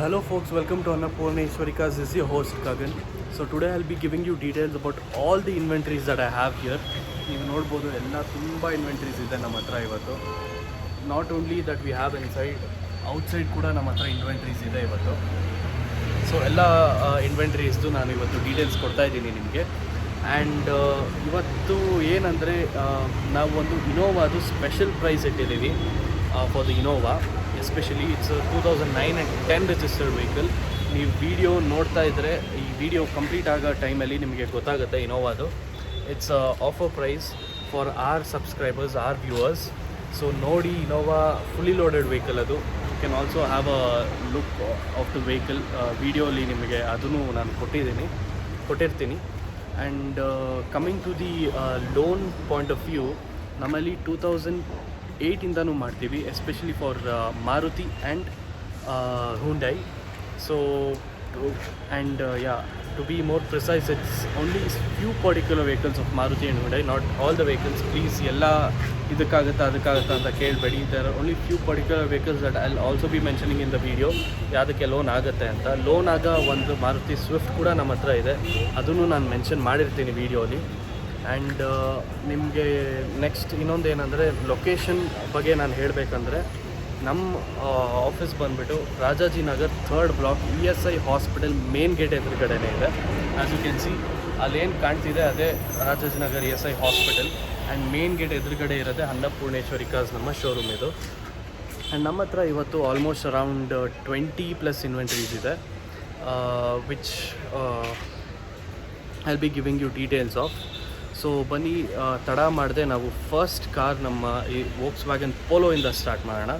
hello folks, welcome to Annapurneshwarika's. This is your host Gagan. So today I'll be giving you details about all the inventories that I have here. ನೀವು ನೋಡ್ಬೋದು ಎಲ್ಲ ತುಂಬ inventories ಇದೆ ನಮ್ಮ ಹತ್ರ ಇವತ್ತು. Not only that we have inside, outside ಕೂಡ ನಮ್ಮ ಹತ್ರ ಇನ್ವೆಂಟ್ರೀಸ್ ಇದೆ ಇವತ್ತು. ಸೊ ಎಲ್ಲ ಇನ್ವೆಂಟ್ರೀಸ್ದು ನಾನು ಇವತ್ತು ಡೀಟೇಲ್ಸ್ ಕೊಡ್ತಾ ಇದ್ದೀನಿ ನಿಮಗೆ. ಆ್ಯಂಡ್ ಇವತ್ತು ಏನಂದರೆ ನಾವು ಒಂದು ಇನೋವಾದು ಸ್ಪೆಷಲ್ ಪ್ರೈಸ್ ಇಟ್ಟಿದ್ದೀವಿ for the Innova. Especially it's 2009 and 10 registered vehicle. ನೀವು ವಿಡಿಯೋ ನೋಡ್ತಾ ಇದ್ದರೆ ಈ ವಿಡಿಯೋ ಕಂಪ್ಲೀಟ್ ಆಗೋ ಟೈಮಲ್ಲಿ ನಿಮಗೆ ಗೊತ್ತಾಗುತ್ತೆ ಇನೋವಾದು. It's offer price for our subscribers, our viewers. So ನೋಡಿ, ಇನೋವಾ ಫುಲ್ಲಿ ಲೋಡೆಡ್ ವೆಹಿಕಲ್ ಅದು. You can also have a look of the vehicle. ವಿಡಿಯೋಲಿ ನಿಮಗೆ ಅದನ್ನು ನಾನು ಕೊಟ್ಟಿರ್ತೀನಿ. And coming to the loan point of view, ನಮ್ಮಲ್ಲಿ 2008ಇಂದನೂ ಮಾಡ್ತೀವಿ, especially for Maruti and Hyundai. So to be more precise, it's only few particular vehicles of Maruti and Hyundai, not all the vehicles. Please ಎಲ್ಲ ಇದಕ್ಕಾಗುತ್ತಾ ಅದಕ್ಕಾಗುತ್ತಾ ಅಂತ ಕೇಳಬೇಡಿ. there are only few particular vehicles that I'll also be mentioning in the video, ಯಾವುದಕ್ಕೆ loan ಆಗುತ್ತೆ ಅಂತ. Loan ಆಗ ಒಂದು Maruti Swift ಕೂಡ ನಮ್ಮ ಹತ್ರ ಇದೆ, ಅದನ್ನು ನಾನು ಮೆನ್ಷನ್ ಮಾಡಿರ್ತೀನಿ ವಿಡಿಯೋಲಿ. ಆ್ಯಂಡ್ ನಿಮಗೆ ನೆಕ್ಸ್ಟ್ ಇನ್ನೊಂದು ಏನಂದರೆ, ಲೊಕೇಶನ್ ಬಗ್ಗೆ ನಾನು ಹೇಳಬೇಕಂದ್ರೆ, ನಮ್ಮ ಆಫೀಸ್ ಬಂದುಬಿಟ್ಟು Rajajinagar 3rd block ESI hospital main gate ಎದುರುಗಡೆನೇ ಇದೆ. ಆ್ಯಸ್ ಯು ಕ್ಯಾನ್ ಸಿ, ಅಲ್ಲೇನು ಕಾಣ್ತಿದೆ ಅದೇ Rajajinagar ESI hospital. And main gate ಎದುರುಗಡೆ ಇರೋದೆ ಅನ್ನಪೂರ್ಣೇಶ್ವರಿಕಾಸ್ ನಮ್ಮ ಶೋರೂಮ್ ಇದು. ಆ್ಯಂಡ್ ನಮ್ಮ ಹತ್ರ ಇವತ್ತು ಆಲ್ಮೋಸ್ಟ್ ಅರೌಂಡ್ 20+ ಇನ್ವೆಂಟ್ರೀಸ್ ಇದೆ, which I'll be giving you details of. So ಬನ್ನಿ, ತಡ ಮಾಡದೆ ನಾವು ಫಸ್ಟ್ ಕಾರ್ ನಮ್ಮ ಈ ವೋಕ್ಸ್ವ್ಯಾಗನ್ ಪೋಲೋಯಿಂದ ಸ್ಟಾರ್ಟ್ ಮಾಡೋಣ.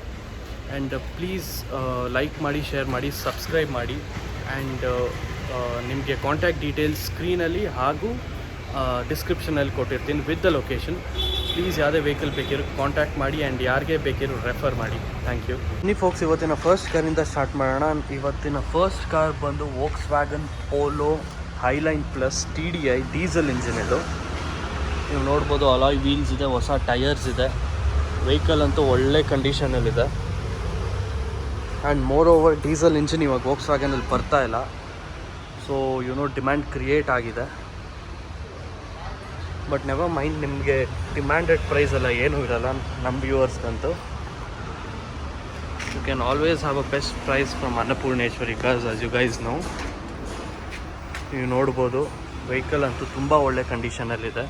ಆ್ಯಂಡ್ ಪ್ಲೀಸ್ ಲೈಕ್ ಮಾಡಿ, ಶೇರ್ ಮಾಡಿ, ಸಬ್ಸ್ಕ್ರೈಬ್ ಮಾಡಿ. ಆ್ಯಂಡ್ ನಿಮಗೆ ಕಾಂಟ್ಯಾಕ್ಟ್ ಡೀಟೇಲ್ಸ್ ಸ್ಕ್ರೀನಲ್ಲಿ ಹಾಗೂ ಡಿಸ್ಕ್ರಿಪ್ಷನಲ್ಲಿ ಕೊಟ್ಟಿರ್ತೀನಿ ವಿತ್ ದ ಲೊಕೇಶನ್. ಪ್ಲೀಸ್ ಯಾವುದೇ ವೆಹಿಕಲ್ ಬೇಕಿರೋ ಕಾಂಟ್ಯಾಕ್ಟ್ ಮಾಡಿ, ಆ್ಯಂಡ್ ಯಾರಿಗೆ ಬೇಕಿರೋ ರೆಫರ್ ಮಾಡಿ. Thank you. ಬನ್ನಿ ಫೋಕ್ಸ್, ಇವತ್ತಿನ ಫಸ್ಟ್ ಕಾರಿಂದ ಸ್ಟಾರ್ಟ್ ಮಾಡೋಣ. ಇವತ್ತಿನ ಫಸ್ಟ್ ಕಾರ್ ಬಂದು Volkswagen polo Highline plus TDI diesel engine. ಇದು ನೀವು ನೋಡ್ಬೋದು, ಅಲಾಯ್ ವೀಲ್ಸ್ ಇದೆ, ಹೊಸ ಟೈರ್ಸ್ ಇದೆ. ವೆಹಿಕಲ್ ಅಂತೂ ಒಳ್ಳೆ ಕಂಡೀಷನಲ್ಲಿದೆ. And moreover diesel engine ಇವಾಗ ವೋಕ್ಸ್ವ್ಯಾಗನಲ್ಲಿ ಬರ್ತಾ ಇಲ್ಲ. ಸೊ ಡಿಮ್ಯಾಂಡ್ ಕ್ರಿಯೇಟ್ ಆಗಿದೆ. ಬಟ್ ನೆವರ್ ಮೈಂಡ್, ನಿಮಗೆ ಡಿಮ್ಯಾಂಡೆಡ್ ಪ್ರೈಸ್ ಎಲ್ಲ ಏನೂ ಇರಲ್ಲ ನಮ್ಮ ವ್ಯೂವರ್ಸ್ಗಂತೂ. You can always have a best price from Annapoorneshwari cars, as you guys know. ನೀವು ನೋಡ್ಬೋದು, ವೆಹಿಕಲ್ ಅಂತೂ ತುಂಬ ಒಳ್ಳೆ ಕಂಡೀಷನಲ್ಲಿದೆ,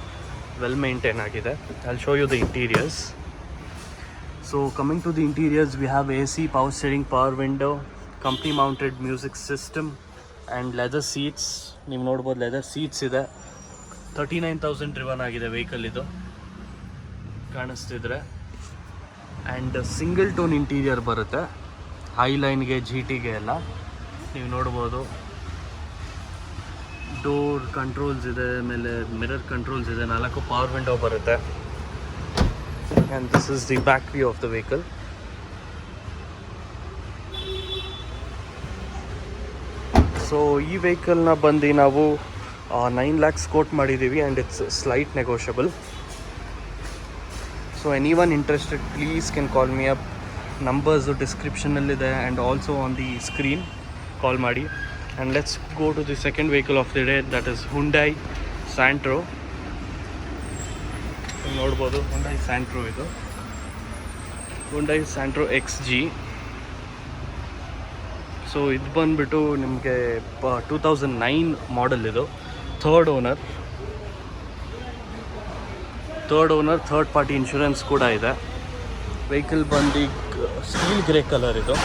ವೆಲ್ ಮೇಂಟೈನ್ ಆಗಿದೆ. I'll show you the interiors. So coming to the interiors, we have AC, power steering, power window, company mounted music system and leather seats. ನೀವು ನೋಡ್ಬೋದು, leather seats ಇದೆ. 39,000 ಡ್ರಿವನ್ ಆಗಿದೆ ವೆಹಿಕಲ್ ಇದು, ಕಾಣಿಸ್ತಿದ್ರೆ. ಆ್ಯಂಡ್ ಸಿಂಗಲ್ ಟೋನ್ ಇಂಟೀರಿಯರ್ ಬರುತ್ತೆ, ಹೈಲೈನ್ಗೆ GTಗೆ ಎಲ್ಲ. ನೀವು ನೋಡ್ಬೋದು, door controls ಇದೆ, ಆಮೇಲೆ ಮಿರರ್ ಕಂಟ್ರೋಲ್ಸ್ ಇದೆ, 4 ಪವರ್ ವಿಂಡೋ ಬರುತ್ತೆ. And this is the back view of the vehicle. So ಈ ವೆಹಿಕಲ್ನ ಬಂದು ನಾವು 9 lakhs ಕೋಟ್ ಮಾಡಿದ್ದೀವಿ, and it's slight negotiable. So anyone interested, please can call me up. Numbers ಡಿಸ್ಕ್ರಿಪ್ಷನಲ್ಲಿದೆ and also on the screen. Call ಮಾಡಿ. And let's go to the second vehicle of the day, that is Hyundai Santro. ನೀವು ನೋಡ್ಬೋದು, Hyundai Santro ಇದು, Hyundai Santro XG. So ಇದು ಬಂದುಬಿಟ್ಟು ನಿಮಗೆ 2009 model. ಇದು third owner, third party insurance ಕೂಡ ಇದೆ. ವೆಹಿಕಲ್ ಬಂದು ಸ್ಟೀಲ್ ಗ್ರೇ ಕಲರ್, ಇದು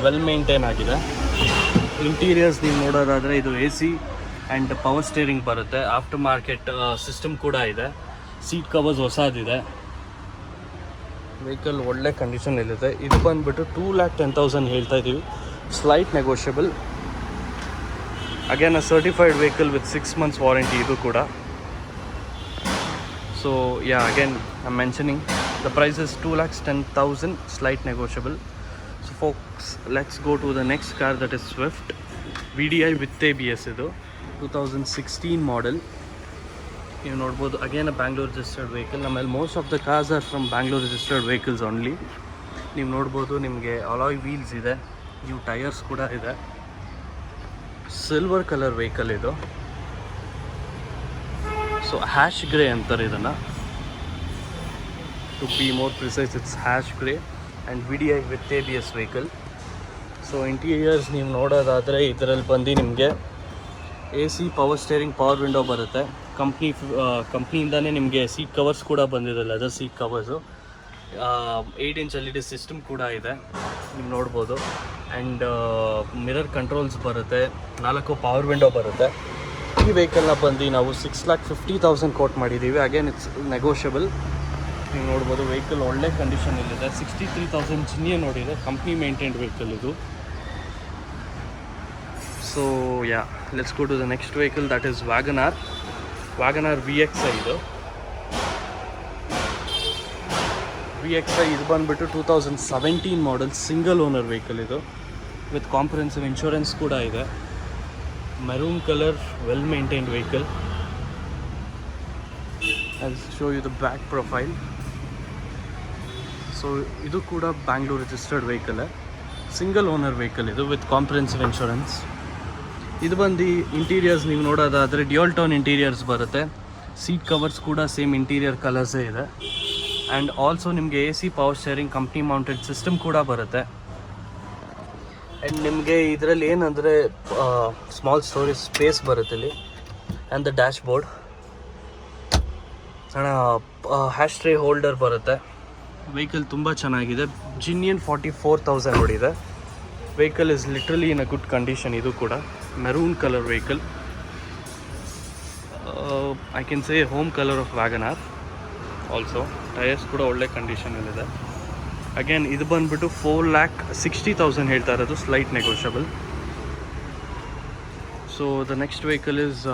ವೆಲ್ ಮೇಂಟೈನ್ ಆಗಿದೆ. ಇಂಟೀರಿಯರ್ಸ್ ನೀವು ನೋಡೋದಾದರೆ, ಇದು AC ಆ್ಯಂಡ್ ಪವರ್ ಸ್ಟೀರಿಂಗ್ ಬರುತ್ತೆ. ಆಫ್ಟರ್ ಮಾರ್ಕೆಟ್ ಸಿಸ್ಟಮ್ ಕೂಡ ಇದೆ. Seat covers ಹೊಸದಿದೆ. ವೆಹಿಕಲ್ ಒಳ್ಳೆ ಕಂಡೀಷನಲ್ಲಿದೆ. ಇದು ಬಂದುಬಿಟ್ಟು 2,10,000 ಹೇಳ್ತಾ ಇದ್ದೀವಿ, slight negotiable. Again a certified vehicle with 6 months warranty ಇದು ಕೂಡ. So again I am mentioning the price is 2,10,000, slight negotiable. So folks, let's go to the next car, that is Swift VDI with ABS. ಇದು 2016 model. ನೀವು ನೋಡ್ಬೋದು, again a Bangalore registered vehicle. ನಮ್ಮಲ್ಲಿ most of the cars are from Bangalore registered vehicles only. ನೀವು ನೋಡ್ಬೋದು, ನಿಮಗೆ alloy wheels ಇದೆ, new tyres ಕೂಡ ಇದೆ. ಸಿಲ್ವರ್ ಕಲರ್ ವೆಹಿಕಲ್ ಇದು. ಸೊ ಹ್ಯಾಶ್ ಗ್ರೇ ಅಂತಾರೆ ಇದನ್ನು. To be more precise it's hash grey and VDI with ABS vehicle. So interiors ನೀವು ನೋಡೋದಾದರೆ ಇದರಲ್ಲಿ ಬಂದು ನಿಮಗೆ AC power steering, power window ಬರುತ್ತೆ. ಕಂಪ್ನಿಯಿಂದನೇ ನಿಮಗೆ ಸೀಟ್ ಕವರ್ಸ್ ಕೂಡ ಬಂದಿದೆ, leather seat covers. 8 inch LED system ಕೂಡ ಇದೆ, ನೀವು ನೋಡ್ಬೋದು. ಆ್ಯಂಡ್ ಮಿರರ್ ಕಂಟ್ರೋಲ್ಸ್ ಬರುತ್ತೆ, 4 ಪವರ್ ವಿಂಡೋ ಬರುತ್ತೆ. ಈ ವೆಹಿಕಲ್ನ ಬಂದು ನಾವು 6,50,000 ಕೋಟ್ ಮಾಡಿದ್ದೀವಿ. Again it's negotiable. ನೀವು ನೋಡ್ಬೋದು ವೆಹಿಕಲ್ ಒಳ್ಳೆ ಕಂಡೀಷನಲ್ಲಿದೆ. 63,000 ಚಿನ್ನೆ ನೋಡಿದೆ. ಕಂಪ್ನಿ ಮೇಂಟೈನ್ಡ್ ವೆಹಿಕಲ್ ಇದು. So yeah, let's go to the next vehicle, that is WagonR. WagonR VXi ಇದು. VXi ಇದು ಬಂದುಬಿಟ್ಟು 2017 ಮಾಡೆಲ್, ಸಿಂಗಲ್ ಓನರ್ ವೆಹಿಕಲ್ ಇದು. ವಿತ್ ಕಾಂಪ್ರಿಹೆನ್ಸಿವ್ ಇನ್ಶೂರೆನ್ಸ್ ಕೂಡ ಇದೆ. Maroon colour, well maintained vehicle. I'll show you the back profile. So ಇದು ಕೂಡ Bangalore registered vehicle, single owner vehicle ಇದು with comprehensive insurance. ಇದು ಬಂದು ಇಂಟೀರಿಯರ್ಸ್ ನೀವು ನೋಡೋದಾದರೆ ಡ್ಯುಯಲ್ ಟೋನ್ ಇಂಟೀರಿಯರ್ಸ್ ಬರುತ್ತೆ. ಸೀಟ್ ಕವರ್ಸ್ ಕೂಡ ಸೇಮ್ ಇಂಟೀರಿಯರ್ ಕಲರ್ಸೇ ಇದೆ. ಆ್ಯಂಡ್ ಆಲ್ಸೋ ನಿಮಗೆ AC power steering, company mounted system ಕೂಡ ಬರುತ್ತೆ. ಆ್ಯಂಡ್ ನಿಮಗೆ ಇದರಲ್ಲಿ ಏನಂದರೆ ಸ್ಮಾಲ್ ಸ್ಟೋರೇಜ್ ಸ್ಪೇಸ್ ಬರುತ್ತೆ ಇಲ್ಲಿ. ಆ್ಯಂಡ್ ದ ಡ್ಯಾಶ್ ಬೋರ್ಡ್, ಸಣ್ಣ ಹ್ಯಾಶ್ ಟ್ರೇ ಹೋಲ್ಡರ್ ಬರುತ್ತೆ. ವೆಹಿಕಲ್ ತುಂಬ ಚೆನ್ನಾಗಿದೆ. ಜಿನಿಯನ್ 44,000 ನೋಡಿದೆ. Vehicle is literally in a good condition. ಇದು ಕೂಡ maroon colour vehicle. I can say home colour of WagonR. Also tyres ಕೂಡ ಒಳ್ಳೆ ಕಂಡೀಷನಲ್ಲಿದೆ. ಅಗೇನ್ ಇದು ಬಂದುಬಿಟ್ಟು 4,60,000 ಹೇಳ್ತಾ ಇರೋದು, slight negotiable. So the next vehicle is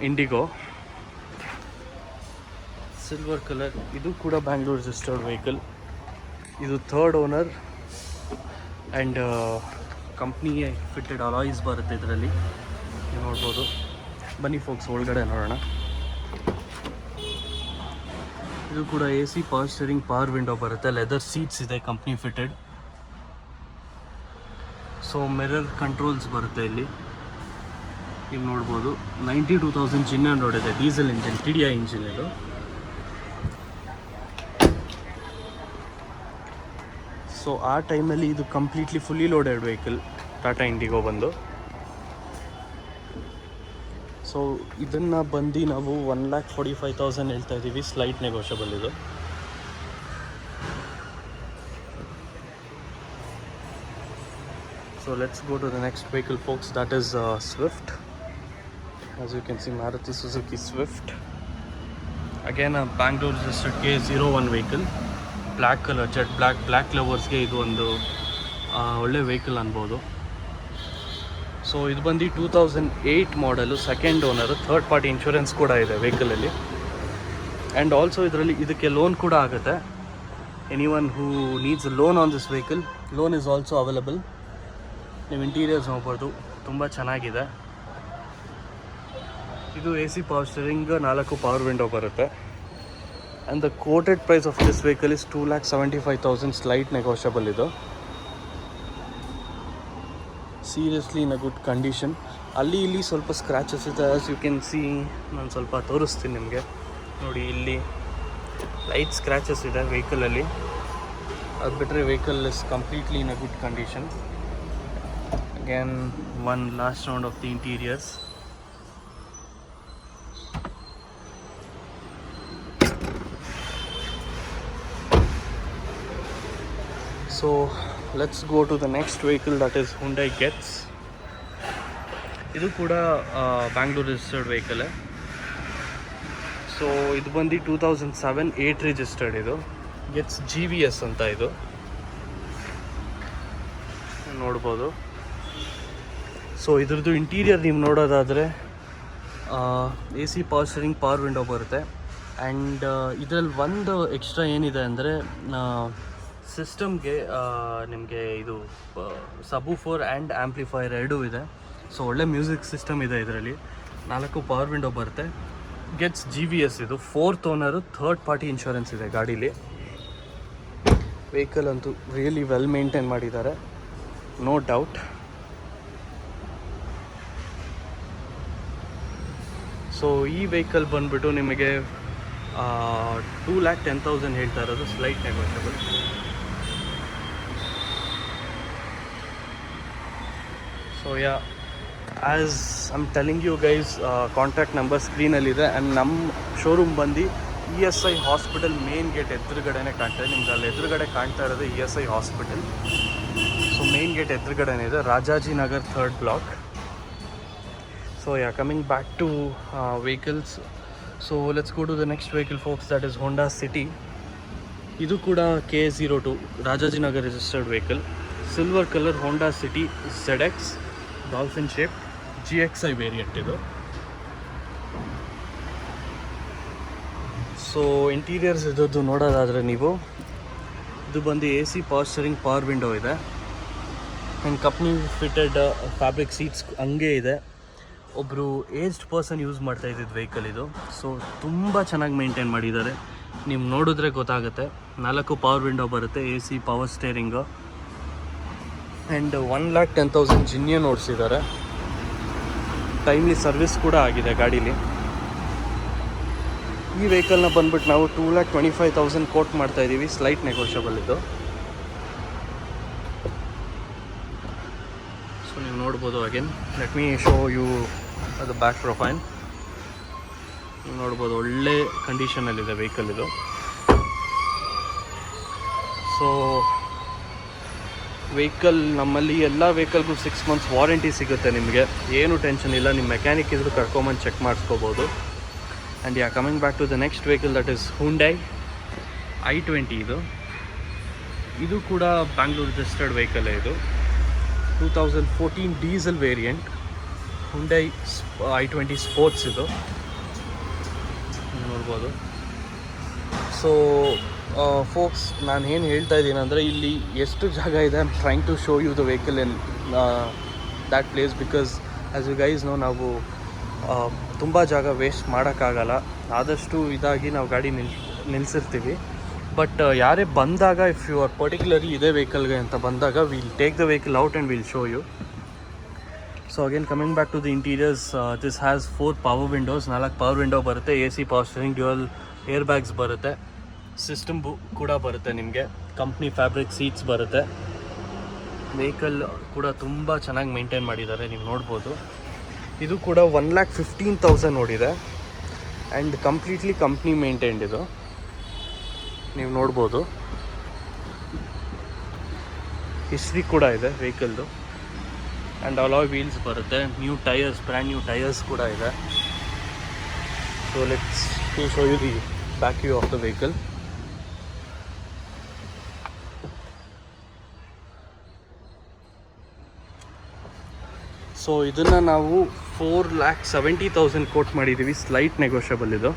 Indigo, silver colour. ಇದು ಕೂಡ ಬ್ಯಾಂಗ್ಳೂರ್ ರಿಜಿಸ್ಟರ್ಡ್ ವೆಹಿಕಲ್. ಇದು 3rd owner and company fitted alloys ಬರುತ್ತೆ ಇದರಲ್ಲಿ, ನೀವು ನೋಡ್ಬೋದು. ಬನ್ನಿ ಫೋಕ್ಸ್ ಒಳಗಡೆ ನೋಡೋಣ. ಇದು ಕೂಡ AC power steering, power window ಬರುತ್ತೆ. ಲೆದರ್ ಸೀಟ್ಸ್ ಇದೆ, company fitted. So mirror controls ಬರುತ್ತೆ ಇಲ್ಲಿ, ನೀವು ನೋಡ್ಬೋದು. 92,000 ಚಿನ್ನ ನೋಡಿದೆ. ಡೀಸೆಲ್ ಇಂಜಿನ್, TDI ಇಂಜಿನ್ ಇದು. ಸೊ ಆ ಟೈಮಲ್ಲಿ ಇದು completely fully loaded vehicle, Tata Indigo ಬಂದು. ಸೊ ಇದನ್ನು ಬಂದು ನಾವು 1,45,000 ಹೇಳ್ತಾ ಇದ್ದೀವಿ, ಸ್ಲೈಟ್ ನೆಗೋಷಿಯಬಲ್ ಇದು. So let's go to the next vehicle folks, that is Swift. As you can see, Maruti Suzuki Swift. Again Bangalore registered K01 vehicle. Black colour, jet black ಲವರ್ಸ್ಗೆ ಇದು ಒಂದು ಒಳ್ಳೆ ವೆಹಿಕಲ್ ಅನ್ಬೋದು. ಸೊ ಇದು ಬಂದು 2008 model, second owner. 3rd party insurance ಕೂಡ ಇದೆ ವೆಹಿಕಲಲ್ಲಿ. ಆ್ಯಂಡ್ ಆಲ್ಸೋ ಇದಕ್ಕೆ ಲೋನ್ ಕೂಡ ಆಗುತ್ತೆ. Anyone who needs a loan on this vehicle, loan is also available. ನೀವು ಇಂಟೀರಿಯರ್ಸ್ ನೋಡ್ಬೋದು, ತುಂಬ ಚೆನ್ನಾಗಿದೆ. ಇದು AC power steering, 4 power window ಬರುತ್ತೆ. And the quoted price of this vehicle is 2,75,000, slight negotiable ಇದು. Seriously in a good condition. ಅಲ್ಲಿ ಇಲ್ಲಿ ಸ್ವಲ್ಪ ಸ್ಕ್ರ್ಯಾಚಸ್ ಇದೆ, ಆಸ್ ಯು ಕ್ಯಾನ್ ಸಿ. ನಾನು ಸ್ವಲ್ಪ ತೋರಿಸ್ತೀನಿ ನಿಮಗೆ. ನೋಡಿ, ಇಲ್ಲಿ ಲೈಟ್ ಸ್ಕ್ರ್ಯಾಚಸ್ ಇದೆ ವೆಹಿಕಲಲ್ಲಿ. ಅದು ಬಿಟ್ಟರೆ vehicle is completely in a good condition. Again one last round of the interiors. So let's go to the next vehicle, that is Hyundai Getz. ಇದು ಕೂಡ ಬ್ಯಾಂಗ್ಳೂರ್ ರಿಜಿಸ್ಟರ್ಡ್ ವೆಹಿಕಲ್. ಸೊ ಇದು ಬಂದು 2007-8 ರಿಜಿಸ್ಟರ್ಡ್. ಇದು gets GVS ಅಂತ ಇದು ನೋಡ್ಬೋದು. So ಇದ್ರದ್ದು interior ನೀವು ನೋಡೋದಾದರೆ AC power steering, power window ಬರುತ್ತೆ. ಆ್ಯಂಡ್ ಇದರಲ್ಲಿ ಒಂದು ಎಕ್ಸ್ಟ್ರಾ ಏನಿದೆ ಅಂದರೆ ಸಿಸ್ಟಮ್ಗೆ ನಿಮಗೆ ಇದು ಸಬೂಫರ್ ಆ್ಯಂಡ್ ಆ್ಯಂಪ್ಲಿಫೈಯರ್ ಎರಡೂ ಇದೆ. ಸೊ ಒಳ್ಳೆ ಮ್ಯೂಸಿಕ್ ಸಿಸ್ಟಮ್ ಇದೆ ಇದರಲ್ಲಿ. 4 ಪವರ್ ವಿಂಡೋ ಬರುತ್ತೆ. ಗೆಟ್ಸ್ GVS ಇದು 4th owner, 3rd party insurance ಇದೆ ಗಾಡೀಲಿ. ವೆಹಿಕಲ್ ಅಂತೂ ರಿಯಲಿ ವೆಲ್ ಮೇಂಟೈನ್ ಮಾಡಿದ್ದಾರೆ, ನೋ ಡೌಟ್. ಸೊ ಈ ವೆಹಿಕಲ್ ಬಂದುಬಿಟ್ಟು ನಿಮಗೆ 2,10,000 ಹೇಳ್ತಾ ಇರೋದು, slight negotiable. So yeah, as I'm telling you guys, contact number ಸ್ಕ್ರೀನಲ್ಲಿದೆ. ಆ್ಯಂಡ್ ನಮ್ಮ ಶೋರೂಮ್ ಬಂದು ESI ಹಾಸ್ಪಿಟಲ್ ಮೇನ್ ಗೇಟ್ ಎದುರುಗಡೆನೇ ಕಾಣ್ತಾ ಇದೆ. ನಿಮ್ಗೆ ಅಲ್ಲಿ ಎದುರುಗಡೆ ಕಾಣ್ತಾ ಇರೋದು ESI hospital. So main gate ಎದುರುಗಡೆನೇ ಇದೆ, Rajajinagar 3rd block. So yeah, coming back to vehicles, so let's go to the next vehicle folks, that is Honda City. Idu kuda K02 Rajajinagar registered vehicle, silver color Honda City ZX dolphin shape GXI variant idu. So interiors idrದ್ದು ನೋಡೋದಾದರೆ ನೀವು, ಇದು ಬಂದು AC power steering, power window ಇದೆ, and company fitted fabric seats ಹಂಗೆ ಇದೆ. ಒಬ್ಬರು aged person use ಮಾಡ್ತಾ ಇದ್ದಿದ್ದು ವೆಹಿಕಲ್ ಇದು. ಸೊ ತುಂಬ ಚೆನ್ನಾಗಿ ಮೇಂಟೈನ್ ಮಾಡಿದ್ದಾರೆ, ನೀವು ನೋಡಿದ್ರೆ ಗೊತ್ತಾಗುತ್ತೆ. 4 ಪವರ್ ವಿಂಡೋ ಬರುತ್ತೆ, AC power steering, and 1,10,000 genuine ಓಡಿಸಿದ್ದಾರೆ. ಟೈಮ್ಲಿ ಸರ್ವಿಸ್ ಕೂಡ ಆಗಿದೆ ಗಾಡೀಲಿ. ಈ ವೆಹಿಕಲ್ನ ಬಂದ್ಬಿಟ್ಟು ನಾವು 2,25,000 ಕೋಟ್ ಮಾಡ್ತಾಯಿದ್ದೀವಿ, ಸ್ಲೈಟ್ ನೆಗೋಷಿಯಬಲ್ ಇದು. ಸೊ ನೀವು ನೋಡ್ಬೋದು. Again let me show you ಅದು ಬ್ಯಾಕ್ ಪ್ರೊಫೈಲ್. ನೀವು ನೋಡ್ಬೋದು, ಒಳ್ಳೆ ಕಂಡೀಷನಲ್ಲಿದೆ ವೆಹಿಕಲ್ ಇದು. ಸೊ ವೆಹಿಕಲ್ ನಮ್ಮಲ್ಲಿ ಎಲ್ಲ ವೆಹಿಕಲ್ಗೂ 6 months ವಾರಂಟಿ ಸಿಗುತ್ತೆ ನಿಮಗೆ, ಏನು ಟೆನ್ಷನ್ ಇಲ್ಲ. ನಿಮ್ಮ ಮೆಕ್ಯಾನಿಕ್ ಇದ್ರೂ ಕರ್ಕೊಂಬಂದು ಚೆಕ್ ಮಾಡಿಸ್ಕೋಬೋದು. And yeah, coming back to the next vehicle, that is Hyundai i20. ಇದು ಕೂಡ ಬ್ಯಾಂಗ್ಳೂರ್ ರಿಜಿಸ್ಟರ್ಡ್ ವೆಹಿಕಲ್ಲೇ. ಇದು 2014 diesel variant Hyundai i20 sports ಇದು, ನೋಡ್ಬೋದು. ಸೊ ಫೋಕ್ಸ್, ನಾನು ಏನು ಹೇಳ್ತಾ ಇದ್ದೀನಿ ಅಂದರೆ, ಇಲ್ಲಿ ಎಷ್ಟು ಜಾಗ ಇದೆ, I am trying to show you the vehicle in that place, because as you guys know, ನಾವು ತುಂಬ ಜಾಗ ವೇಸ್ಟ್ ಮಾಡೋಕ್ಕಾಗಲ್ಲ. ಆದಷ್ಟು ಇದಾಗಿ ನಾವು ಗಾಡಿ ನಿಲ್ಲಿಸಿರ್ತೀವಿ. ಬಟ್ ಯಾರೇ ಬಂದಾಗ, ಇಫ್ ಯು ಆರ್ ಪರ್ಟಿಕ್ಯುಲರ್ಲಿ ಇದೇ ವೆಹಿಕಲ್ಗೆ ಅಂತ ಬಂದಾಗ, will take the vehicle out and will show you. So again coming back to the interiors, this has 4 power windows, 4 power window ಬರುತ್ತೆ, AC power steering, dual air bags ಬರುತ್ತೆ, system ಕೂಡ ಬರುತ್ತೆ ನಿಮಗೆ, company fabric seats ಬರುತ್ತೆ. Vehicle ಕೂಡ ತುಂಬ ಚೆನ್ನಾಗಿ maintain ಮಾಡಿದ್ದಾರೆ, ನೀವು ನೋಡ್ಬೋದು. ಇದು ಕೂಡ 1,15,000 ಓಡಿದೆ, ಆ್ಯಂಡ್ ಕಂಪ್ಲೀಟ್ಲಿ ಕಂಪ್ನಿ ಮೇಂಟೈನ್ಡ್ ಇದು, ನೀವು ನೋಡ್ಬೋದು. ಹಿಸ್ಟ್ರಿ ಕೂಡ ಇದೆ ವೆಹಿಕಲ್ದು, ಆ್ಯಂಡ್ ಅಲಾಯ್ ವೀಲ್ಸ್ ಬರುತ್ತೆ, new tyres, brand new tyres ಕೂಡ ಇದೆ. So let's to show you the back view of the vehicle. So ಇದನ್ನು ನಾವು 4,70,000 ಕೋಟ್ ಮಾಡಿದ್ದೀವಿ, ಸ್ಲೈಟ್ ನೆಗೋಷಿಯಬಲ್ ಇದು.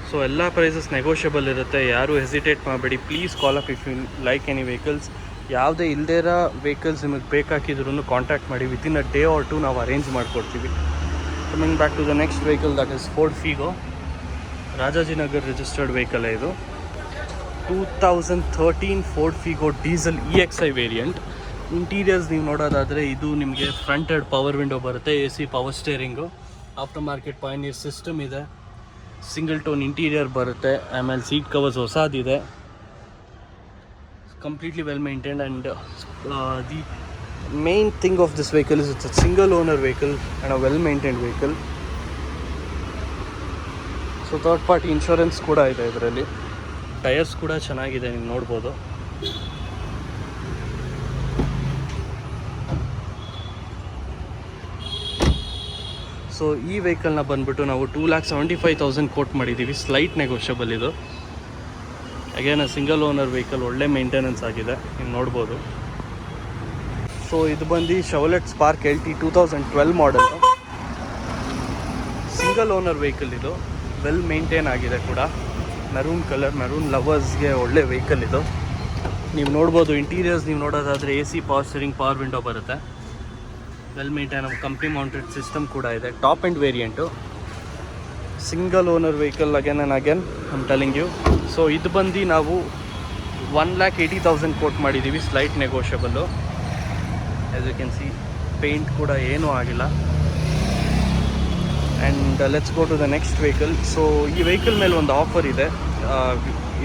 ಸೊ ಎಲ್ಲ ಪ್ರೈಸಸ್ ನೆಗೋಷಿಯಬಲ್ ಇರುತ್ತೆ, ಯಾರು ಹೆಸಿಟೇಟ್ ಮಾಡಬೇಡಿ. Please call up if you like any vehicles. ಯಾವುದೇ ಇಲ್ಲದೇ ಇರೋ ವೆಹಿಕಲ್ಸ್ ನಿಮಗೆ ಬೇಕಾಗಿದ್ರೂ ಕಾಂಟ್ಯಾಕ್ಟ್ ಮಾಡಿ, ವಿತಿನ್ ಅ ಡೇ ಆರ್ 2 ನಾವು ಅರೇಂಜ್ ಮಾಡಿಕೊಡ್ತೀವಿ. Coming back to the next vehicle, that is Ford Figo, Rajajinagar registered vehicle ಇದು. 2013 Ford Figo diesel EXI variant. Interiors ನೀವು ನೋಡೋದಾದರೆ, ಇದು ನಿಮಗೆ ಫ್ರಂಟೆಡ್ ಪವರ್ ವಿಂಡೋ ಬರುತ್ತೆ, AC power steering, aftermarket Pioneer system ಇದೆ, single tone interior ಬರುತ್ತೆ, ಆಮೇಲೆ seat covers ಹೊಸದಿದೆ, completely well maintained. And the main thing of this vehicle is it's a single owner vehicle and a well maintained vehicle. So third party insurance ಕೂಡ ಇದೆ ಇದರಲ್ಲಿ, tyres ಕೂಡ ಚೆನ್ನಾಗಿದೆ, ನೀವು ನೋಡ್ಬೋದು. ಸೊ ಈ ವೆಹಿಕಲ್ನ ಬಂದುಬಿಟ್ಟು ನಾವು 2,75,000 ಕೋಟ್ ಮಾಡಿದ್ದೀವಿ, ಸ್ಲೈಟ್ ನೆಗೋಷಿಯಬಲ್ ಇದು. ಅಗೇನ್ ಸಿಂಗಲ್ ಓನರ್ ವೆಹಿಕಲ್, ಒಳ್ಳೆ ಮೇಂಟೆನೆನ್ಸ್ ಆಗಿದೆ, ನೀವು ನೋಡ್ಬೋದು. ಸೊ ಇದು ಬಂದು Chevrolet spark LT 2012 model, single owner vehicle ಇದು, ವೆಲ್ ಮೇಂಟೈನ್ ಆಗಿದೆ ಕೂಡ. ಮೆರೂನ್ ಕಲರ್, ಮೆರೂನ್ ಲವರ್ಸ್ಗೆ ಒಳ್ಳೆ ವೆಹಿಕಲ್ ಇದು, ನೀವು ನೋಡ್ಬೋದು. ಇಂಟೀರಿಯರ್ಸ್ ನೀವು ನೋಡೋದಾದರೆ AC power steering, power window ಬರುತ್ತೆ, well maintain, company mounted system ಕೂಡ ಇದೆ, top and variant. Single owner vehicle again and again I'm telling you. So ಇದು ಬಂದು ನಾವು 1,80,000 ಕೋಟ್ ಮಾಡಿದ್ದೀವಿ, slight negotiable. As you can see paint ಕೂಡ ಏನೂ ಆಗಿಲ್ಲ. And let's go to the next vehicle. So ಈ ವೆಹಿಕಲ್ ಮೇಲೆ ಒಂದು ಆಫರ್ ಇದೆ,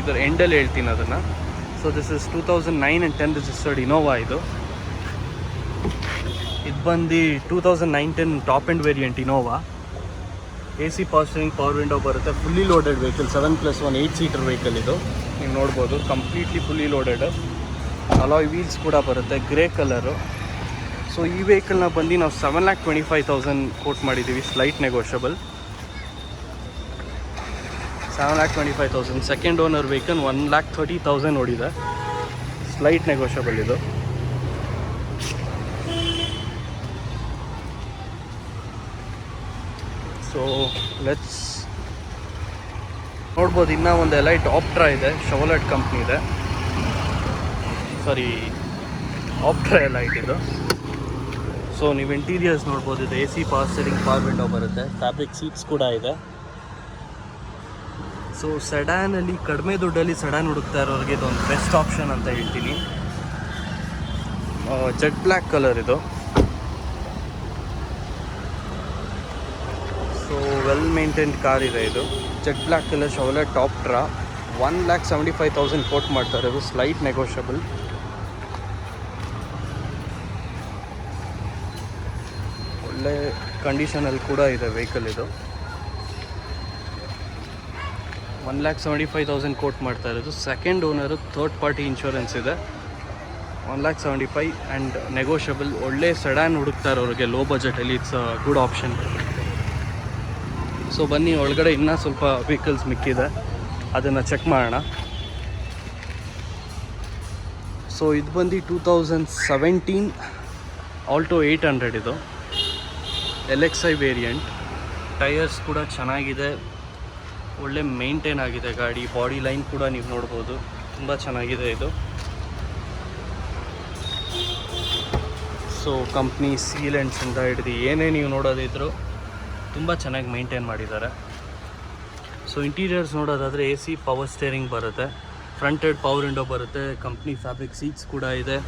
ಇದರ ಎಂಡಲ್ಲಿ ಹೇಳ್ತೀನಿ ಅದನ್ನು. So this is 2009 and 10 registered Innova. ಇದು ಬಂದು 2009-10 top end variant Innova. AC power steering, power window ಬರುತ್ತೆ. Fully loaded vehicle, 7+1 8 seater vehicle ಇದು. ನೀವು ನೋಡ್ಬೋದು completely fully loaded. Alloy wheels ಕೂಡ ಬರುತ್ತೆ, ಗ್ರೇ ಕಲರು. ಸೊ ಈ ವೆಹಿಕಲ್ನ ಬಂದು ನಾವು 7,25,000 ಕೋಟ್ ಮಾಡಿದ್ದೀವಿ, slight negotiable. 7,25,000. Second owner vehicle 1,30,000 ಓಡಿದೆ, ಸ್ಲೈಟ್ ನೆಗೋಷಿಯಬಲ್ ಇದು. ಸೊ ಲೆಟ್ಸ್ ನೋಡ್ಬೋದು. ಇನ್ನೂ ಒಂದು ಎಲೈಟ್ ಆಪ್ಟ್ರಾ ಇದೆ, ಶವಲೆಟ್ ಕಂಪ್ನಿ ಇದೆ. ಸಾರಿ, ಆಪ್ಟ್ರಾ ಎಲೈಟ್ ಇದು. ಸೊ ನೀವು ಇಂಟೀರಿಯರ್ಸ್ ನೋಡ್ಬೋದು. ಇದು AC power steering, power window ಬರುತ್ತೆ, ಫ್ಯಾಬ್ರಿಕ್ ಸೀಟ್ಸ್ ಕೂಡ ಇದೆ. ಸೊ ಸೆಡಾನಲ್ಲಿ ಕಡಿಮೆ ದುಡ್ಡಲ್ಲಿ ಸೆಡಾನ್ ಹುಡುಕ್ತಾ ಇರೋರಿಗೆ ಇದೊಂದು ಬೆಸ್ಟ್ ಆಪ್ಷನ್ ಅಂತ ಹೇಳ್ತೀನಿ. ಜೆಟ್ ಬ್ಲ್ಯಾಕ್ ಕಲರ್ ಇದು. ಸೊ ವೆಲ್ ಮೇಂಟೈನ್ಡ್ ಕಾರ್ ಇದೆ ಇದು. Jet black colour Chevrolet Optra. 1,75,000 quote ಮಾಡ್ತಾರೆ, ಇದು ಸ್ಲೈಟ್ ನೆಗೋಷಿಯಬಲ್. ಒಳ್ಳೆ ಕಂಡೀಷನಲ್ಲಿ ಕೂಡ ಇದೆ ವೆಹಿಕಲ್ ಇದು. 1,75,000 ಕೋಟ್ ಮಾಡ್ತಾ ಇರೋದು. Second owner, third party insurance ಇದೆ. 1,75,000 ಆ್ಯಂಡ್ ನೆಗೋಷಿಯಬಲ್. ಒಳ್ಳೆ ಸೆಡಾನ್ ಹುಡುಕ್ತಾ ಇರೋರಿಗೆ ಲೋ ಬಜೆಟಲ್ಲಿ it's a good option. So ಬನ್ನಿ, ಒಳಗಡೆ ಇನ್ನೂ ಸ್ವಲ್ಪ ವೆಹಿಕಲ್ಸ್ ಮಿಕ್ಕಿದೆ, ಅದನ್ನು ಚೆಕ್ ಮಾಡೋಣ. ಸೊ ಇದು ಬಂದು 2017 ಆಲ್ಟೋ 800 ಇದು, LXi ವೇರಿಯಂಟ್. ಟೈರ್ಸ್ ಕೂಡ ಚೆನ್ನಾಗಿದೆ, ಒಳ್ಳೆ ಮೇಂಟೈನ್ ಆಗಿದೆ ಗಾಡಿ. ಬಾಡಿ ಲೈನ್ ಕೂಡ ನೀವು ನೋಡ್ಬೋದು, ತುಂಬ ಚೆನ್ನಾಗಿದೆ ಇದು. ಸೊ ಕಂಪ್ನಿ ಸೀಲೆಂಟ್ಸಿಂದ ಹಿಡಿದು ಏನೇ ನೀವು ನೋಡೋದಿದ್ರು ತುಂಬ ಚೆನ್ನಾಗಿ ಮೇಂಟೈನ್ ಮಾಡಿದ್ದಾರೆ. ಸೊ ಇಂಟೀರಿಯರ್ಸ್ ನೋಡೋದಾದರೆ AC ಪವರ್ ಸ್ಟೇರಿಂಗ್ ಬರುತ್ತೆ, ಫ್ರಂಟೆಡ್ ಪವರ್ ವಿಂಡೋ ಬರುತ್ತೆ, ಕಂಪ್ನಿ ಫ್ಯಾಬ್ರಿಕ್ ಸೀಟ್ಸ್ ಕೂಡ ಇದೆ.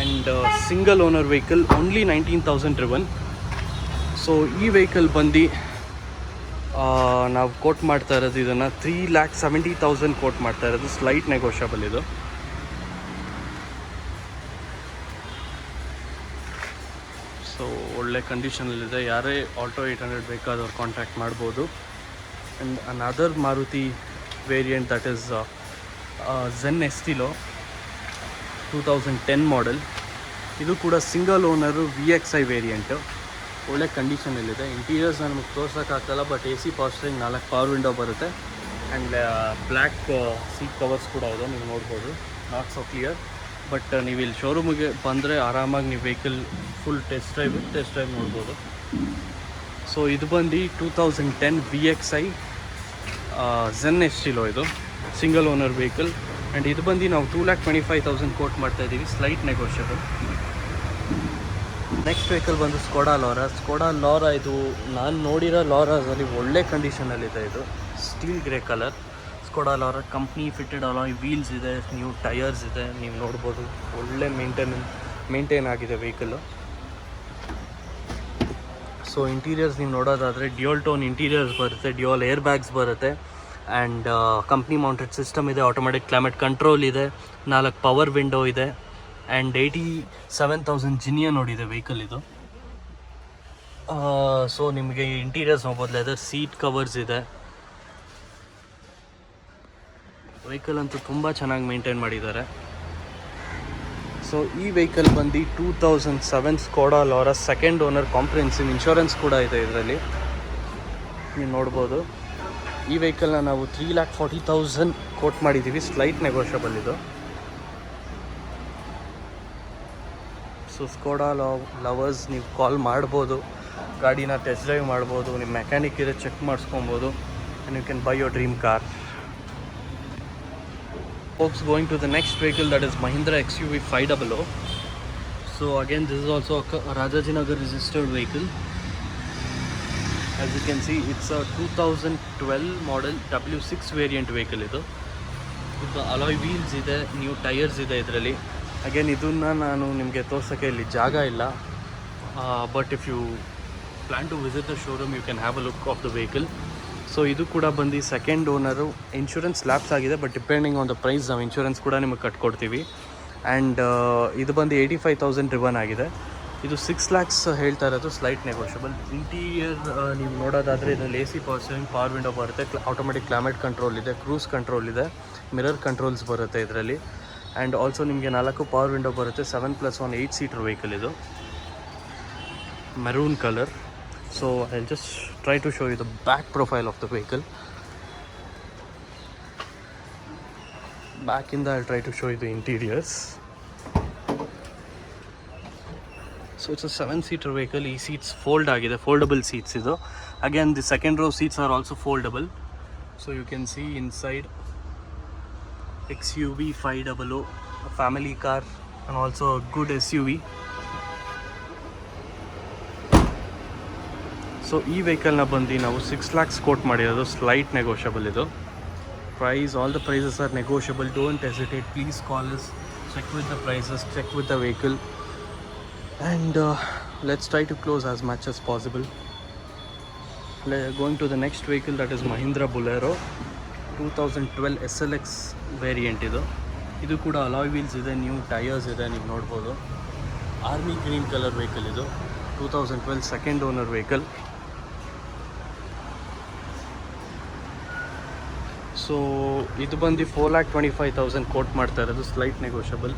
And single owner vehicle, only 19,000 driven. So ಈ ವೆಹಿಕಲ್ ಬಂದು ನಾವು ಕೋಟ್ ಮಾಡ್ತಾ ಇರೋದು ಇದನ್ನು 3,70,000 ಕೋಟ್ ಮಾಡ್ತಾ ಇರೋದು, ಸ್ಲೈಟ್ ನೆಗೋಷಿಯಬಲ್ ಇದು. ಸೊ ಒಳ್ಳೆ ಕಂಡೀಷನಲ್ಲಿದೆ. ಯಾರೇ ಆಲ್ಟೋ 800 ಬೇಕಾದವ್ರು ಕಾಂಟ್ಯಾಕ್ಟ್ ಮಾಡ್ಬೋದು. And another Maruti variant that is Zen Estilo 2010 model. ಇದು ಕೂಡ ಸಿಂಗಲ್ ಓನರು, VXi ವೇರಿಯಂಟು. ಒಳ್ಳೆ ಕಂಡೀಷನಲ್ಲಿದೆ. ಇಂಟೀರಿಯರ್ಸ್ ನಮಗೆ ತೋರ್ಸೋಕ್ಕಾಗಲ್ಲ, but AC power steering, 4 power window ಬರುತ್ತೆ. ಆ್ಯಂಡ್ ಬ್ಲ್ಯಾಕ್ ಸೀಟ್ ಕವರ್ಸ್ ಕೂಡ ಇದೆ, ನೀವು ನೋಡ್ಬೋದು. ನಾಟ್ ಸೊ ಕ್ಲಿಯರ್, ಬಟ್ ನೀವು ಇಲ್ಲಿ ಶೋರೂಮಿಗೆ ಬಂದರೆ ಆರಾಮಾಗಿ ನೀವು ವೆಹಿಕಲ್ ಫುಲ್ ಟೆಸ್ಟ್ ಡ್ರೈವ್ ನೋಡ್ಬೋದು. ಸೊ ಇದು ಬಂದು 2010 VXi ಝೆನ್ ಎಸ್ಟಿಲೋ, ಇದು ಸಿಂಗಲ್ ಓನರ್ ವೆಹಿಕಲ್. ಆ್ಯಂಡ್ ಇದು ಬಂದು ನಾವು 2,25,000 ಕೋಟ್ ಮಾಡ್ತಾಯಿದ್ದೀವಿ, ಸ್ಲೈಟ್ ನೆಗೋಷಿಯಬಲ್. ನೆಕ್ಸ್ಟ್ ವೆಹಿಕಲ್ ಬಂದು ಸ್ಕೋಡಾ ಲೋರಾ. ಇದು ನಾನು ನೋಡಿರೋ ಲಾರಾಸಲ್ಲಿ ಒಳ್ಳೆ ಕಂಡೀಷನಲ್ಲಿದೆ. ಇದು steel grey colour Skoda Laura. Company fitted alloy wheels ಇದೆ, ನ್ಯೂ ಟೈರ್ಸ್ ಇದೆ, ನೀವು ನೋಡ್ಬೋದು. ಒಳ್ಳೆ ಮೇಂಟೈನ್ ಆಗಿದೆ ವೆಹಿಕಲ್ಲು. ಸೊ ಇಂಟೀರಿಯರ್ಸ್ ನೀವು ನೋಡೋದಾದರೆ ಡ್ಯುಯಲ್ ಟೋನ್ ಇಂಟೀರಿಯರ್ಸ್ ಬರುತ್ತೆ, ಡ್ಯುಯಲ್ ಏರ್ ಬ್ಯಾಗ್ಸ್ ಬರುತ್ತೆ. ಆ್ಯಂಡ್ ಕಂಪ್ನಿ ಮೌಂಟೆಡ್ ಸಿಸ್ಟಮ್ ಇದೆ, ಆಟೋಮೆಟಿಕ್ ಕ್ಲೈಮೇಟ್ ಕಂಟ್ರೋಲ್ ಇದೆ, 4 ಪವರ್ ವಿಂಡೋ ಇದೆ. ಆ್ಯಂಡ್ 87,000 ಜಿನಿಯ ನೋಡಿದೆ ವೆಹಿಕಲ್ ಇದು. ಸೊ ನಿಮಗೆ ಇಂಟೀರಿಯರ್ಸ್ ನೋಡ್ಬೋದು, ಲೆದರ್ ಸೀಟ್ ಕವರ್ಸ್ ಇದೆ. ವೆಹಿಕಲ್ ಅಂತೂ ತುಂಬ ಚೆನ್ನಾಗಿ ಮೇಂಟೈನ್ ಮಾಡಿದ್ದಾರೆ. ಸೊ ಈ ವೆಹಿಕಲ್ ಬಂದು 2007 Skoda ಲೋರಾ, second owner, comprehensive insurance ಕೂಡ ಇದೆ ಇದರಲ್ಲಿ, ನೀವು ನೋಡ್ಬೋದು. ಈ ವೆಹಿಕಲ್ನ ನಾವು 3,40,000 ಕೋಟ್ ಮಾಡಿದ್ದೀವಿ, ಸ್ಲೈಟ್ ನೆಗೋಷಿಯಬಲ್ ಇದು. ಸೊ ಸ್ಕೋಡಾ ಲವರ್ಸ್ ನೀವು ಕಾಲ್ ಮಾಡ್ಬೋದು, ಗಾಡಿನ ಟೆಸ್ಟ್ ಡ್ರೈವ್ ಮಾಡ್ಬೋದು, ನಿಮ್ಮ ಮೆಕ್ಯಾನಿಕ್ ಇದೆ ಚೆಕ್ ಮಾಡಿಸ್ಕೊಬೋದು, and you can buy your dream car. Folks, going to the next vehicle, that is Mahindra XUV 500. So again, this is also a Rajajinagar registered vehicle. As you can see it's 2012 model W6 variant vehicle ಇದು alloy wheels ಇದೆ, new tyres ಇದೆ ಇದರಲ್ಲಿ. Again ಇದನ್ನು ನಾನು ನಿಮಗೆ ತೋರ್ಸೋಕ್ಕೆ ಇಲ್ಲಿ ಜಾಗ ಇಲ್ಲ, but if you plan to visit the showroom you can have a look of the vehicle. So ಇದು ಕೂಡ ಬಂದು ಸೆಕೆಂಡ್ ಓನರು, ಇನ್ಶೂರೆನ್ಸ್ ಲ್ಯಾಪ್ಸ್ ಆಗಿದೆ, but depending on the price ನಾವು ಇನ್ಶೂರೆನ್ಸ್ ಕೂಡ ನಿಮಗೆ ಕಟ್ಕೊಡ್ತೀವಿ. ಆ್ಯಂಡ್ ಇದು ಬಂದು 85,000 ರಿವನ್ ಆಗಿದೆ. ಇದು 6 lakhs ಹೇಳ್ತಾ ಇರೋದು, ಸ್ಲೈಟ್ ನೆಗೋಷಿಯಬಲ್. ಇಂಟೀರಿಯರ್ ನೀವು ನೋಡೋದಾದರೆ ಇದರಲ್ಲಿ AC power steering, power window ಬರುತ್ತೆ, ಆಟೋಮೆಟಿಕ್ ಕ್ಲೈಮೇಟ್ ಕಂಟ್ರೋಲ್ ಇದೆ, ಕ್ರೂಸ್ ಕಂಟ್ರೋಲ್ ಇದೆ, ಮಿರರ್ ಕಂಟ್ರೋಲ್ಸ್ ಬರುತ್ತೆ ಇದರಲ್ಲಿ. ಆ್ಯಂಡ್ ಆಲ್ಸೋ ನಿಮಗೆ 4 ಪವರ್ ವಿಂಡೋ ಬರುತ್ತೆ. 7+1 8 ಸೀಟರ್ ವೆಹಿಕಲ್ ಇದು, maroon color. So I'll just try to show you the back profile of the vehicle. Back in the I'll try to show you the interiors. So it's a 7-seater vehicle. E seats fold agide, foldable seats idu. Again the second row seats are also foldable. So you can see inside XUV 500, a family car and also a good SUV. So ಈ ವೆಹಿಕಲ್ನ ಬಂದು ನಾವು 6 lakhs quote ಮಾಡಿರೋದು, slight negotiable ಇದು price. All the prices are negotiable. Don't hesitate, please call us, check with the prices, check with the vehicle, and let's try to close as much as possible. Going to the next vehicle, that is Mahindra Bolero 2012 SLX variant ಇದು. ಇದು ಕೂಡ alloy wheels ಇದೆ, new tyres ಇದೆ, ನೀವು ನೋಡ್ಬೋದು. Army green colour vehicle ಇದು, 2012 second owner vehicle. So ಇದು ಬಂದು 4,25,000 ಕೋಟ್ ಮಾಡ್ತಾ ಇರೋದು, slight negotiable.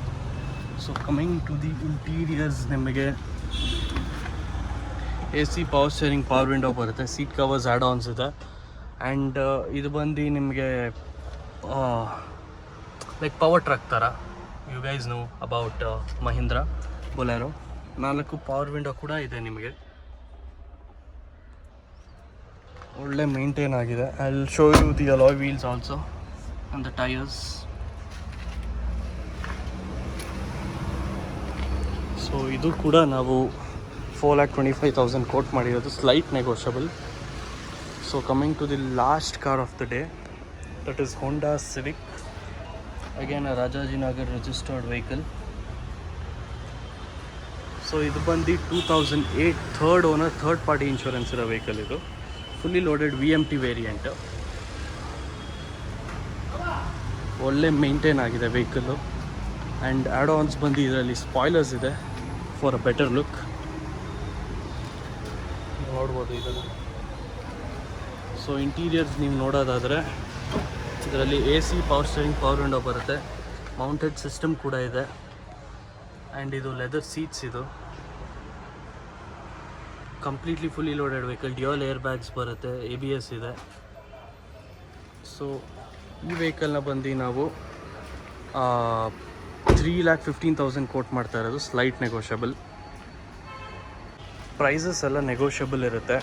So coming to the interiors, ನಿಮಗೆ AC power steering, power window ಬರುತ್ತೆ, ಸೀಟ್ ಕವರ್ಸ್ ಆ್ಯಡ್ ಆನ್ಸ್ ಇದೆ. ಆ್ಯಂಡ್ ಇದು ಬಂದು ನಿಮಗೆ ಲೈಕ್ ಪವರ್ ಟ್ರಕ್ ಥರ. You guys know about Mahindra Bolero. 4 power window ಕೂಡ ಇದೆ ನಿಮಗೆ, ಒಳ್ಳೆ ಮೇಂಟೈನ್ ಆಗಿದೆ. I will show you the alloy wheels also and the tyres. So ಇದು ಕೂಡ ನಾವು 4,25,000 ಕೋಟ್ ಮಾಡಿರೋದು, slight negotiable. So coming to the last car of the day, that is Honda Civic. Again Rajajinagar registered vehicle. So ಇದು ಬಂದು 2008 third owner, third party insurance ಇರೋ vehicle ಇದು. Fully loaded VMT variant, ಒಳ್ಳೆ maintain ಆಗಿದೆ vehicle. And add ons ಬಂದು ಇದರಲ್ಲಿ spoilers ಇದೆ for a better look, ನೋಡ್ಬೋದು ಇದನ್ನು. ಸೊ ಇಂಟೀರಿಯರ್ಸ್ ನೀವು ನೋಡೋದಾದರೆ ಇದರಲ್ಲಿ AC power steering, power window ಬರುತ್ತೆ, ಮೌಂಟೆಡ್ ಸಿಸ್ಟಮ್ ಕೂಡ ಇದೆ. ಆ್ಯಂಡ್ ಇದು ಲೆದರ್ ಸೀಟ್ಸ್, ಇದು completely fully loaded vehicle. Dual air bags ಬರುತ್ತೆ, ABS ಇದೆ. ಸೊ ಈ ವೆಹಿಕಲ್ನ ಬಂದು ನಾವು 3,15,000 ಕೋಟ್ ಮಾಡ್ತಾ ಇರೋದು, ಸ್ಲೈಟ್ ನೆಗೋಷಿಯಬಲ್. ಪ್ರೈಸಸ್ ಎಲ್ಲ ನೆಗೋಷಿಯಬಲ್ ಇರುತ್ತೆ.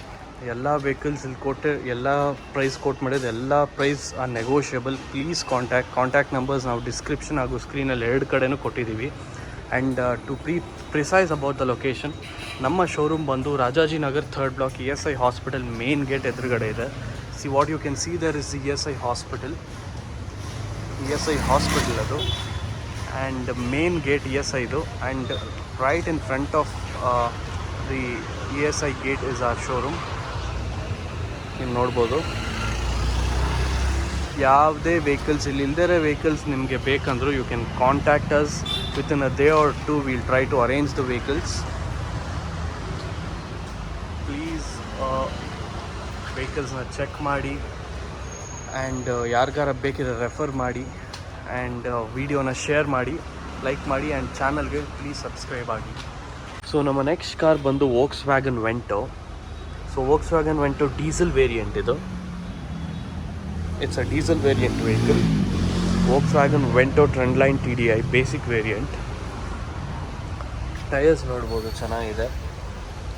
ಎಲ್ಲ ವೆಹಿಕಲ್ಸ್ ಇಲ್ಲಿ ಎಲ್ಲ ಪ್ರೈಸ್ ಕೋಟ್ ಮಾಡಿದ್ದು, ಎಲ್ಲ price are negotiable. Please contact numbers ನಾವು ಡಿಸ್ಕ್ರಿಪ್ಷನ್ ಹಾಗೂ ಸ್ಕ್ರೀನಲ್ಲಿ 2 ಕಡೆನೂ ಕೊಟ್ಟಿದ್ದೀವಿ. And to precise about the location, ನಮ್ಮ ಶೋರೂಮ್ ಬಂದು Rajajinagar 3rd block, ESI hospital main gate ಎದುರುಗಡೆ ಇದೆ. See what you can see there is ESI hospital ಅದು. ಆ್ಯಂಡ್ ಮೇನ್ ಗೇಟ್ ESI ಇದು. And right in front of the ESI gate is our showroom. ನೀವು ನೋಡ್ಬೋದು. ಯಾವುದೇ vehicles ಇಲ್ಲಿ ಇಲ್ದಿರೋ vehicles ನಿಮಗೆ ಬೇಕಂದರೂ you can contact us within a day or 2. Will try to arrange the vehicles. Please ವೆಹಿಕಲ್ಸ್ನ check ಮಾಡಿ, ಆ್ಯಂಡ್ ಯಾರಿಗಾರ ಬೇಕಿದ್ರೆ ರೆಫರ್ ಮಾಡಿ, ಆ್ಯಂಡ್ ವಿಡಿಯೋನ ಶೇರ್ ಮಾಡಿ, ಲೈಕ್ ಮಾಡಿ, ಆ್ಯಂಡ್ ಚಾನಲ್ಗೆ ಪ್ಲೀಸ್ ಸಬ್ಸ್ಕ್ರೈಬ್ ಆಗಿ. ಸೊ ನಮ್ಮ ನೆಕ್ಸ್ಟ್ ಕಾರ್ ಬಂದು Volkswagen Vento. So Volkswagen Vento diesel variant ಇದು. It's a diesel variant vehicle. Volkswagen Vento Trendline TDI basic variant. Tires ನೋಡ್ಬೋದು ಚೆನ್ನಾಗಿದೆ.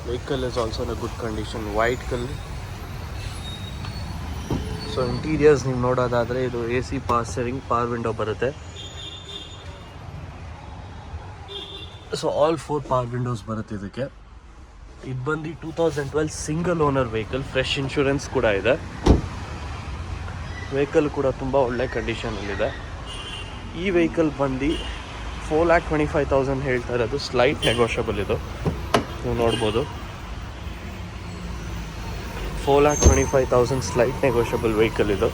Vehicle is also in a good condition. White color. So interiors ನೀವು ನೋಡೋದಾದರೆ ಇದು AC power steering, power window ಬರುತ್ತೆ. So all 4 power Windows ಬರುತ್ತೆ ಇದಕ್ಕೆ. ಇದು ಬಂದು 2012 single owner vehicle, fresh insurance ಕೂಡ ಇದೆ. ವೆಹಿಕಲ್ ಕೂಡ ತುಂಬ ಒಳ್ಳೆ ಕಂಡೀಷನಲ್ಲಿದೆ. ಈ ವೆಹಿಕಲ್ ಬಂದು 4,25,000 ಹೇಳ್ತಾ ಇರೋದು, ಸ್ಲೈಟ್ ನೆಗೋಷಿಯಬಲ್ ಇದು. ನೀವು ನೋಡ್ಬೋದು 4,25,000 ಸ್ಲೈಟ್ ನೆಗೋಷಿಯಬಲ್ ವೆಹಿಕಲ್ ಇದು.